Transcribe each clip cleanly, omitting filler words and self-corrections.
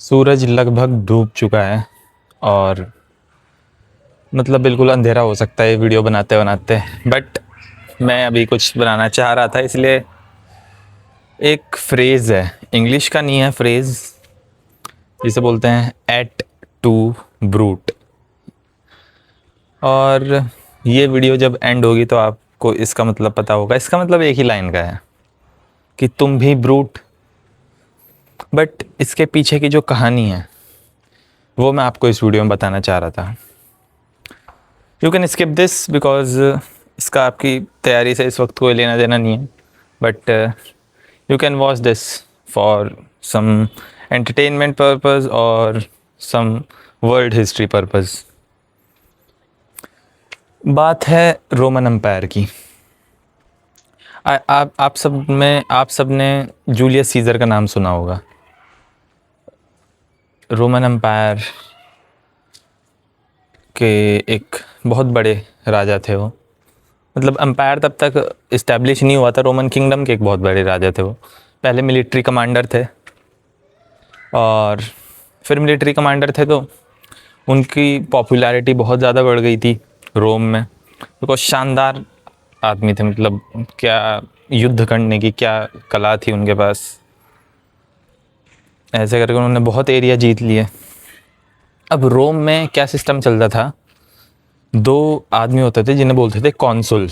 सूरज लगभग डूब चुका है और मतलब बिल्कुल अंधेरा हो सकता है वीडियो बनाते बनाते। बट मैं अभी कुछ बनाना चाह रहा था, इसलिए एक फ्रेज़ है, इंग्लिश का नहीं है, फ्रेज़ जिसे बोलते हैं एट टू ब्रूट। और ये वीडियो जब एंड होगी तो आपको इसका मतलब पता होगा। इसका मतलब एक ही लाइन का है कि तुम भी ब्रूट। बट इसके पीछे की जो कहानी है वो मैं आपको इस वीडियो में बताना चाह रहा था। You can skip this because इसका आपकी तैयारी से इस वक्त कोई लेना देना नहीं है। But you can watch this for some entertainment purpose और सम वर्ल्ड हिस्ट्री पर्पज़। बात है रोमन एम्पायर की। आप सब ने जूलियस सीज़र का नाम सुना होगा। रोमन एम्पायर के एक बहुत बड़े राजा थे वो। मतलब एम्पायर तब तक इस्टेब्लिश नहीं हुआ था, रोमन किंगडम के एक बहुत बड़े राजा थे वो। पहले मिलिट्री कमांडर थे और फिर मिलिट्री कमांडर थे तो उनकी पॉपुलैरिटी बहुत ज़्यादा बढ़ गई थी रोम में, बिकॉज शानदार आदमी थे। मतलब क्या युद्ध करने की क्या कला थी उनके पास। ऐसे करके उन्होंने बहुत एरिया जीत लिए। अब रोम में क्या सिस्टम चलता था, दो आदमी होते थे जिन्हें बोलते थे कॉन्सुल।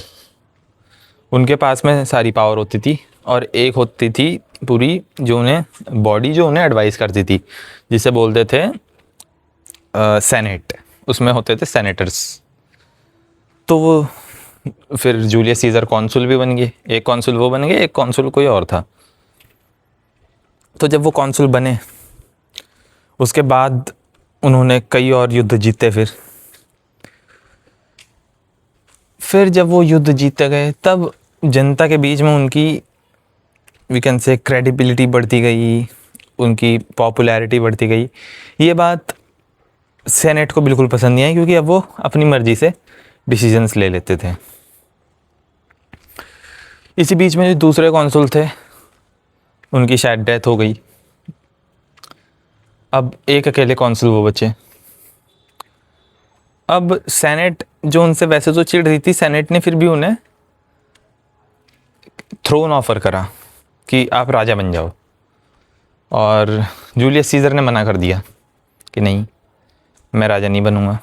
उनके पास में सारी पावर होती थी और एक होती थी पूरी जो उन्हें बॉडी जो उन्हें एडवाइस करती थी, जिसे बोलते थे सेनेट। उसमें होते थे सेनेटर्स। तो वो फिर जूलियस सीज़र कॉन्सुल भी बन गए। एक कॉन्सुल वो बन गए, एक कॉन्सुल कोई और था। तो जब वो कॉन्सुल बने उसके बाद उन्होंने कई और युद्ध जीते। फिर जब वो युद्ध जीते गए तब जनता के बीच में उनकी वी कैन से क्रेडिबिलिटी बढ़ती गई, उनकी पॉपुलैरिटी बढ़ती गई। ये बात सेनेट को बिल्कुल पसंद नहीं आई क्योंकि अब वो अपनी मर्जी से डिसीजंस ले लेते थे। इसी बीच में जो दूसरे कॉन्सुल थे उनकी शायद डेथ हो गई। अब एक अकेले कॉन्सुल वो बचे। अब सेनेट जो उनसे वैसे तो चिढ़ रही थी, सेनेट ने फिर भी उन्हें थ्रोन ऑफर करा कि आप राजा बन जाओ। और जूलियस सीज़र ने मना कर दिया कि नहीं, मैं राजा नहीं बनूंगा।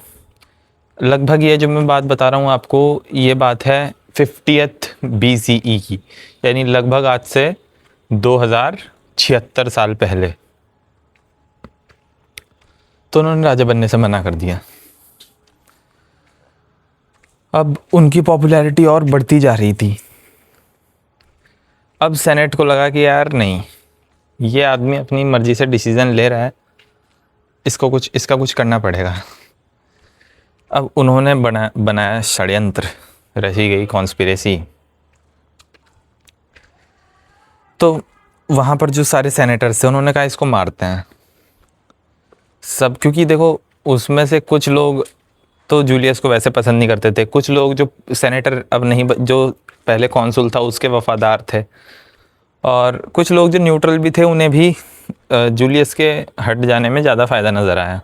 लगभग ये जो मैं बात बता रहा हूँ आपको, ये बात है 50th BCE की, यानी लगभग आज से 2076 साल पहले। तो उन्होंने राजा बनने से मना कर दिया। अब उनकी पॉपुलैरिटी और बढ़ती जा रही थी। अब सेनेट को लगा कि यार नहीं, ये आदमी अपनी मर्जी से डिसीज़न ले रहा है, इसका कुछ करना पड़ेगा। अब उन्होंने बनाया षड्यंत्र, रची गई कॉन्स्पिरेसी। तो वहाँ पर जो सारे सेनेटर्स थे उन्होंने कहा इसको मारते हैं सब, क्योंकि देखो उसमें से कुछ लोग तो जूलियस को वैसे पसंद नहीं करते थे। कुछ लोग जो सेनेटर अब नहीं, जो पहले कॉन्सुल था उसके वफादार थे, और कुछ लोग जो न्यूट्रल भी थे उन्हें भी जूलियस के हट जाने में ज़्यादा फ़ायदा नज़र आया।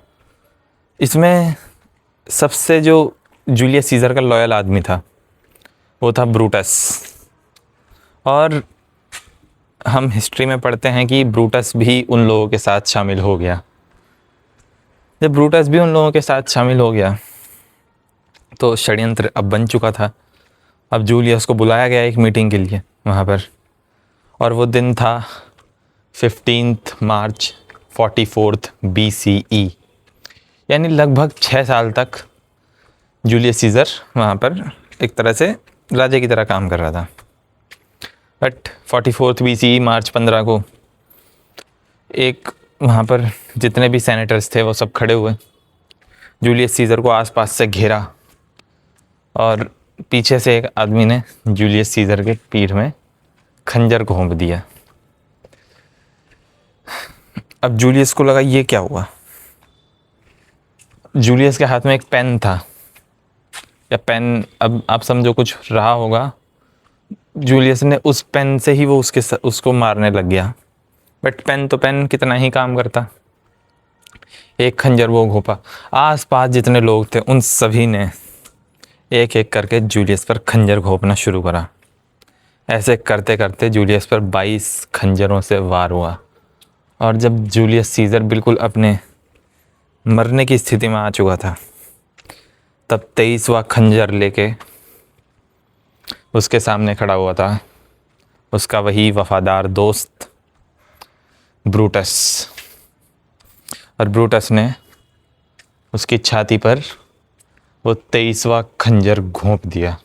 इसमें सबसे जो जूलियस सीज़र का लॉयल आदमी था वो था ब्रूटस। और हम हिस्ट्री में पढ़ते हैं कि ब्रूटस भी उन लोगों के साथ शामिल हो गया। जब ब्रूटस भी उन लोगों के साथ शामिल हो गया तो षड्यंत्र अब बन चुका था। अब जूलियस को बुलाया गया एक मीटिंग के लिए वहाँ पर, और वो दिन था 15 मार्च 44 BCE, यानी लगभग 6 साल तक जूलियस सीज़र वहाँ पर एक तरह से राजा की तरह काम कर रहा था। बट 44 BCE मार्च 15 को एक वहाँ पर जितने भी सेनेटर्स थे वो सब खड़े हुए, जूलियस सीज़र को आसपास से घेरा, और पीछे से एक आदमी ने जूलियस सीज़र के पीठ में खंजर घोंप दिया। अब जूलियस को लगा ये क्या हुआ। जूलियस के हाथ में एक पेन था, या पेन, अब आप समझो कुछ रहा होगा। जूलियस ने उस पेन से ही वो उसको मारने लग गया। बट पेन तो पेन कितना ही काम करता। एक खंजर वो घोंपा। आसपास जितने लोग थे उन सभी ने एक एक करके जूलियस पर खंजर घोंपना शुरू करा। ऐसे करते करते जूलियस पर 22 खंजरों से वार हुआ, और जब जूलियस सीज़र बिल्कुल अपने मरने की स्थिति में आ चुका था, तब 23वां खंजर लेके उसके सामने खड़ा हुआ था उसका वही वफादार दोस्त ब्रूटस। और ब्रूटस ने उसकी छाती पर वो 23वां खंजर घोंप दिया।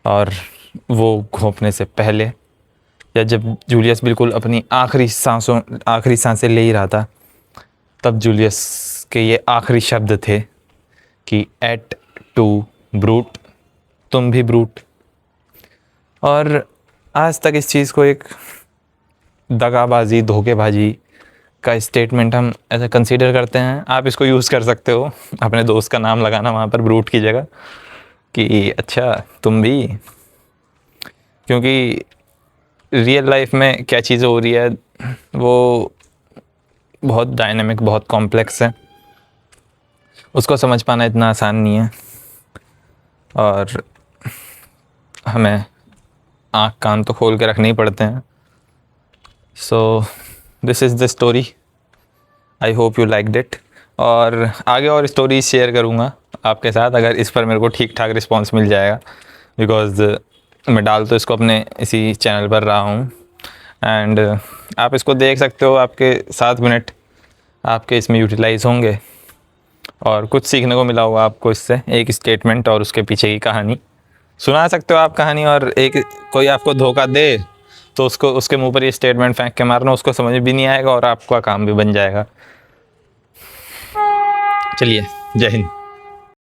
और वो घोंपने से पहले, या जब जूलियस बिल्कुल अपनी आखिरी सांसें ले ही रहा था, तब जूलियस के ये आखिरी शब्द थे कि एट टू ब्रूट, तुम भी ब्रूट। और आज तक इस चीज़ को एक दगाबाजी, धोखेबाजी का स्टेटमेंट हम ऐसा कंसीडर करते हैं। आप इसको यूज़ कर सकते हो, अपने दोस्त का नाम लगाना वहाँ पर ब्रूट की जगह, कि अच्छा तुम भी, क्योंकि रियल लाइफ में क्या चीज़ें हो रही है वो बहुत डायनामिक, बहुत कॉम्प्लेक्स है, उसको समझ पाना इतना आसान नहीं है। और हमें आँख कान तो खोल के रखने ही पड़ते हैं। So this is the story, I hope you liked it. और आगे और स्टोरीज शेयर करूँगा आपके साथ, अगर इस पर मेरे को ठीक ठाक रिस्पॉन्स मिल जाएगा, बिकॉज़ मैं डाल तो इसको अपने इसी चैनल पर रहा हूँ। एंड आप इसको देख सकते हो, आपके 7 मिनट आपके इसमें यूटिलाइज़ होंगे, और कुछ सीखने को मिला होगा आपको इससे, एक स्टेटमेंट और उसके पीछे की कहानी सुना सकते हो आप कहानी। और एक कोई आपको धोखा दे तो उसको, उसके मुंह पर ये स्टेटमेंट फेंक के मारना, उसको समझ भी नहीं आएगा और आपका काम भी बन जाएगा। चलिए, जय हिंद।